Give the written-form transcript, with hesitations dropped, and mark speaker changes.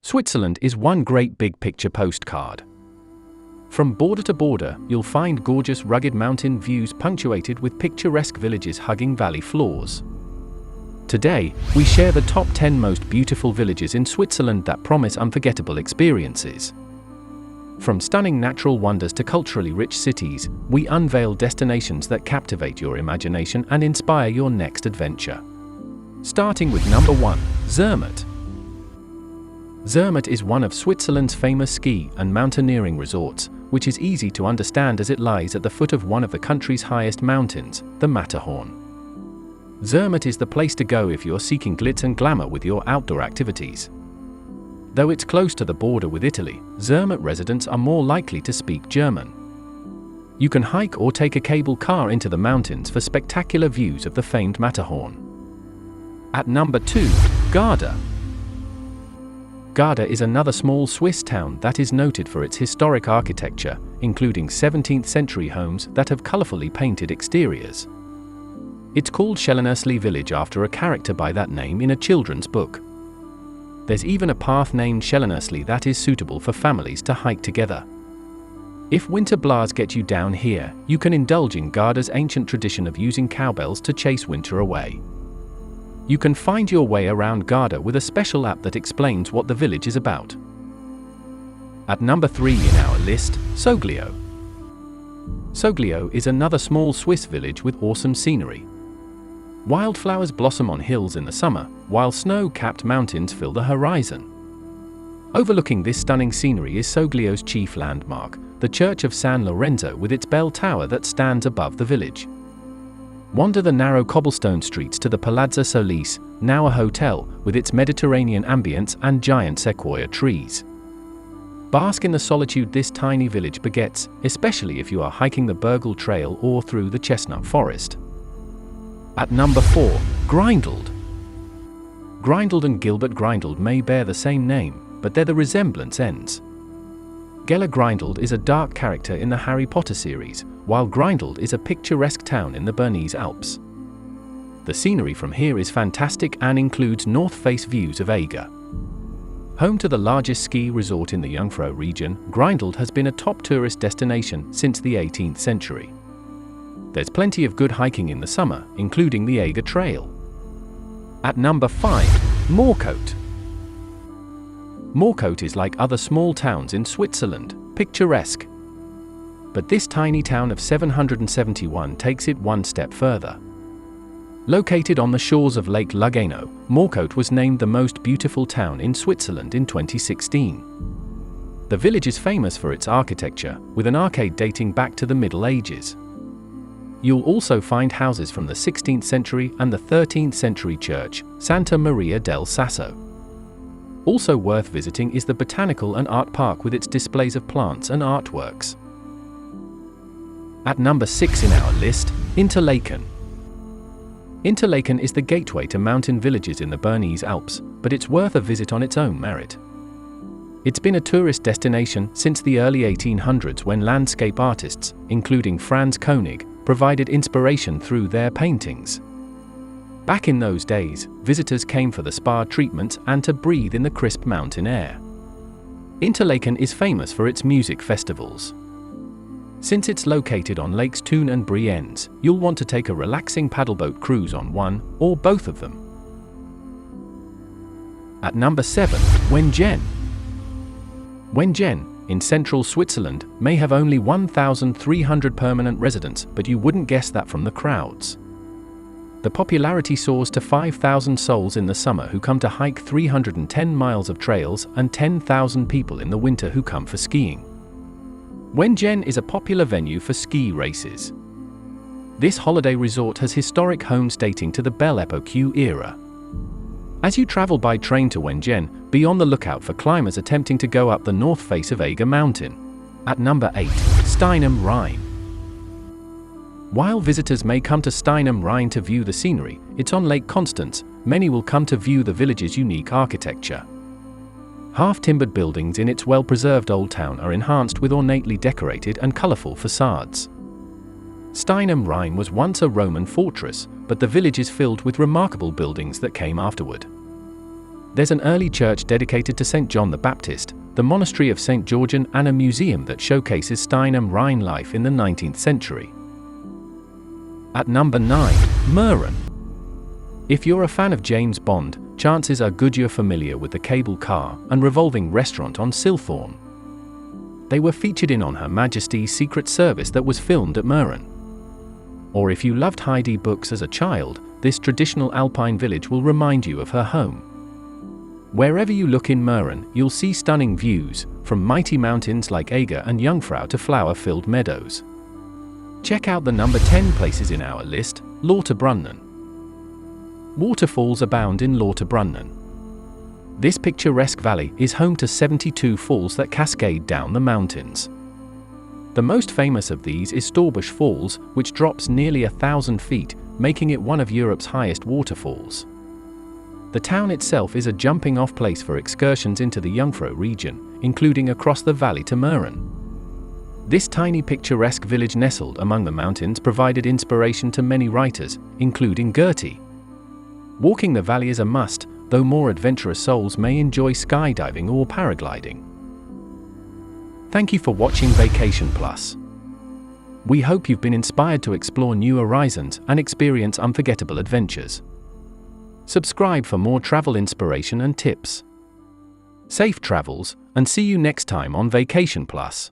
Speaker 1: Switzerland is one great big picture postcard. From border to border, you'll find gorgeous rugged mountain views punctuated with picturesque villages hugging valley floors. Today, we share the top 10 most beautiful villages in Switzerland that promise unforgettable experiences. From stunning natural wonders to culturally rich cities, we unveil destinations that captivate your imagination and inspire your next adventure. Starting with number 1, Zermatt. Zermatt is one of Switzerland's famous ski and mountaineering resorts, which is easy to understand as it lies at the foot of one of the country's highest mountains, the Matterhorn. Zermatt is the place to go if you're seeking glitz and glamour with your outdoor activities. Though it's close to the border with Italy, Zermatt residents are more likely to speak German. You can hike or take a cable car into the mountains for spectacular views of the famed Matterhorn. At number 2, Garda. Garda is another small Swiss town that is noted for its historic architecture, including 17th century homes that have colorfully painted exteriors. It's called Schellenersli village after a character by that name in a children's book. There's even a path named Schellenersli that is suitable for families to hike together. If winter blahs get you down here, you can indulge in Garda's ancient tradition of using cowbells to chase winter away. You can find your way around Garda with a special app that explains what the village is about. At number 3 in our list, 𝐂𝐏𝐿𝐿. 𝐂𝐏𝐿𝐿 is another small Swiss village with awesome scenery. Wildflowers blossom on hills in the summer, while snow-capped mountains fill the horizon. Overlooking this stunning scenery is 𝐂𝐏𝐿𝐿's chief landmark, the Church of San Lorenzo with its bell tower that stands above the village. Wander the narrow cobblestone streets to the Palazzo Solis, now a hotel, with its Mediterranean ambience and giant sequoia trees. Bask in the solitude this tiny village begets, especially if you are hiking the Burgle Trail or through the Chestnut Forest. At number 4, Grindle. Grindle and Gilbert Grindle may bear the same name, but there the resemblance ends. Gellert Grindle is a dark character in the Harry Potter series, while Grindle is a picturesque town in the Bernese Alps. The scenery from here is fantastic and includes north-face views of Eiger. Home to the largest ski resort in the Jungfrau region, Grindle has been a top tourist destination since the 18th century. There's plenty of good hiking in the summer, including the Eiger Trail. At number 5, Morot. Morot is like other small towns in Switzerland, picturesque. But this tiny town of 771 takes it one step further. Located on the shores of Lake Lugano, Morot was named the most beautiful town in Switzerland in 2016. The village is famous for its architecture, with an arcade dating back to the Middle Ages. You'll also find houses from the 16th century and the 13th century church, Santa Maria del Sasso. Also worth visiting is the Botanical and Art Park with its displays of plants and artworks. At number 6 in our list, Interlaken. Interlaken is the gateway to mountain villages in the Bernese Alps, but it's worth a visit on its own merit. It's been a tourist destination since the early 1800s when landscape artists, including Franz Koenig, provided inspiration through their paintings. Back in those days, visitors came for the spa treatments and to breathe in the crisp mountain air. Interlaken is famous for its music festivals. Since it's located on Lakes Thun and Brienz, you'll want to take a relaxing paddleboat cruise on one or both of them. At number 7, Wen Wen. Wen Wen, in central Switzerland, may have only 1,300 permanent residents, but you wouldn't guess that from the crowds. The popularity soars to 5,000 souls in the summer who come to hike 310 miles of trails and 10,000 people in the winter who come for skiing. Wen Wen is a popular venue for ski races. This holiday resort has historic homes dating to the Belle Epoque era. As you travel by train to Wen Wen, be on the lookout for climbers attempting to go up the north face of Eiger Mountain. At number 8, Stein am Rhein. While visitors may come to Stein am Rhein to view the scenery, it's on Lake Constance, many will come to view the village's unique architecture. Half-timbered buildings in its well-preserved old town are enhanced with ornately decorated and colorful facades. Stein am Rhein was once a Roman fortress, but the village is filled with remarkable buildings that came afterward. There's an early church dedicated to St. John the Baptist, the monastery of St. Georgian, and a museum that showcases Stein am Rhein life in the 19th century. At number 9, Merin. If you're a fan of James Bond, chances are good you're familiar with the cable car and revolving restaurant on Silthorne. They were featured in On Her Majesty's Secret Service that was filmed at Merin. Or if you loved Heidi books as a child, this traditional alpine village will remind you of her home. Wherever you look in Merin, you'll see stunning views, from mighty mountains like Ege and Jungfrau to flower-filled meadows. Check out the number 10 places in our list, Brundan. Waterfalls abound in Brundan. This picturesque valley is home to 72 falls that cascade down the mountains. The most famous of these is Storbush Falls, which drops nearly 1,000 feet, making it one of Europe's highest waterfalls. The town itself is a jumping-off place for excursions into the Jungfrau region, including across the valley to Merin. This tiny picturesque village nestled among the mountains provided inspiration to many writers, including Goethe. Walking the valley is a must, though more adventurous souls may enjoy skydiving or paragliding. Thank you for watching Vacation Plus. We hope you've been inspired to explore new horizons and experience unforgettable adventures. Subscribe for more travel inspiration and tips. Safe travels, and see you next time on Vacation Plus.